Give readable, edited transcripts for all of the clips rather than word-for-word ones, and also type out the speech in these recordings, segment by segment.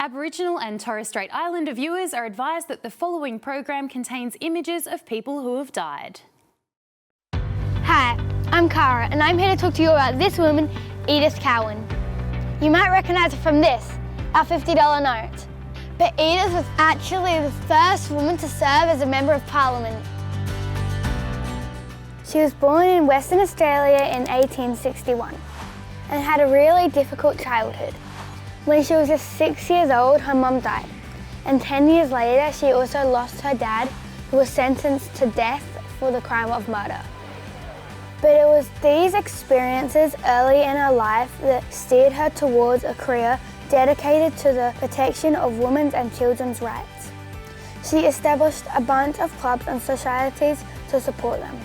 Aboriginal and Torres Strait Islander viewers are advised that the following program contains images of people who have died. Hi, I'm Cara and I'm here to talk to you about this woman, Edith Cowan. You might recognise her from this, our $50 note. But Edith was actually the first woman to serve as a Member of Parliament. She was born in Western Australia in 1861 and had a really difficult childhood. When she was just 6 years old, her mum died, and 10 years later she also lost her dad, who was sentenced to death for the crime of murder. But it was these experiences early in her life that steered her towards a career dedicated to the protection of women's and children's rights. She established a bunch of clubs and societies to support them,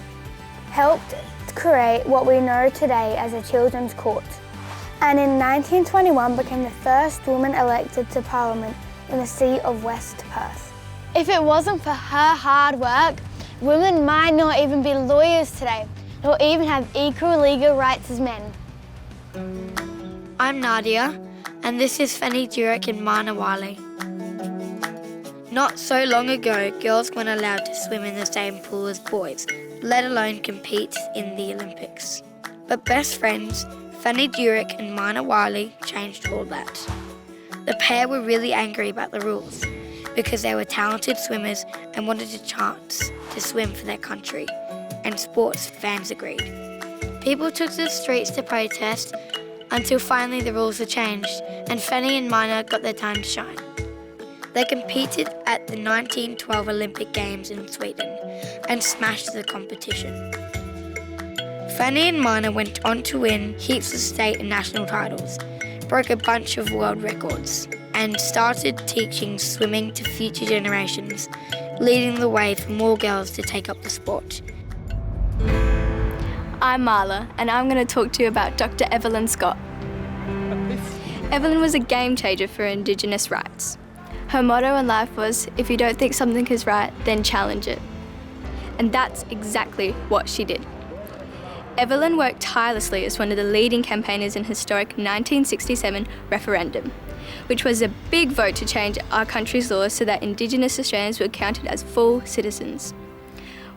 helped create what we know today as a children's court, and in 1921 became the first woman elected to Parliament in the seat of West Perth. If it wasn't for her hard work, women might not even be lawyers today, nor even have equal legal rights as men. I'm Nadia, and this is Fanny Durek in Manawali. Not so long ago, girls weren't allowed to swim in the same pool as boys, let alone compete in the Olympics. But best friends, Fanny Durek and Mina Wiley, changed all that. The pair were really angry about the rules because they were talented swimmers and wanted a chance to swim for their country, and sports fans agreed. People took to the streets to protest until finally the rules were changed and Fanny and Mina got their time to shine. They competed at the 1912 Olympic Games in Sweden and smashed the competition. Fanny and Mina went on to win heaps of state and national titles, broke a bunch of world records, and started teaching swimming to future generations, leading the way for more girls to take up the sport. I'm Marla, and I'm going to talk to you about Dr. Evelyn Scott. Evelyn was a game changer for Indigenous rights. Her motto in life was, if you don't think something is right, then challenge it. And that's exactly what she did. Evelyn worked tirelessly as one of the leading campaigners in historic 1967 referendum, which was a big vote to change our country's laws so that Indigenous Australians were counted as full citizens.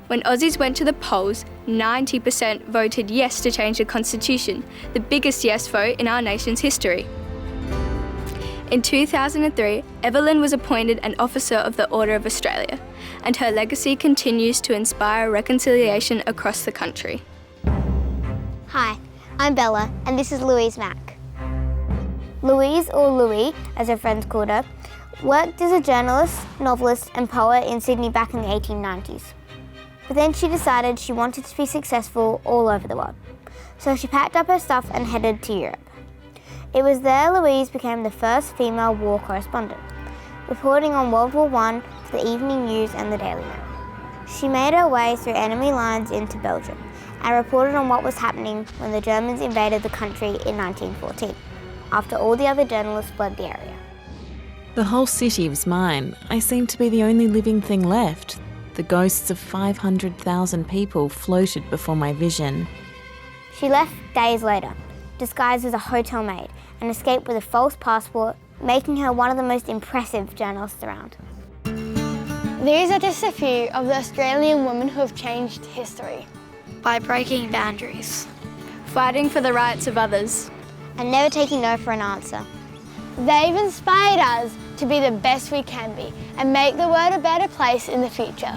When Aussies went to the polls, 90% voted yes to change the constitution, the biggest yes vote in our nation's history. In 2003, Evelyn was appointed an Officer of the Order of Australia, and her legacy continues to inspire reconciliation across the country. Hi, I'm Bella, and this is Louise Mack. Louise, or Louie, as her friends called her, worked as a journalist, novelist and poet in Sydney back in the 1890s. But then she decided she wanted to be successful all over the world, so she packed up her stuff and headed to Europe. It was there Louise became the first female war correspondent, reporting on World War I for the Evening News and the Daily Mail. She made her way through enemy lines into Belgium and reported on what was happening when the Germans invaded the country in 1914, after all the other journalists fled the area. The whole city was mine. I seemed to be the only living thing left. The ghosts of 500,000 people floated before my vision. She left days later, disguised as a hotel maid, and escaped with a false passport, making her one of the most impressive journalists around. These are just a few of the Australian women who have changed history. By breaking boundaries, Fighting for the rights of others, And never taking no for an answer. They've inspired us to be the best we can be and make the world a better place in the future.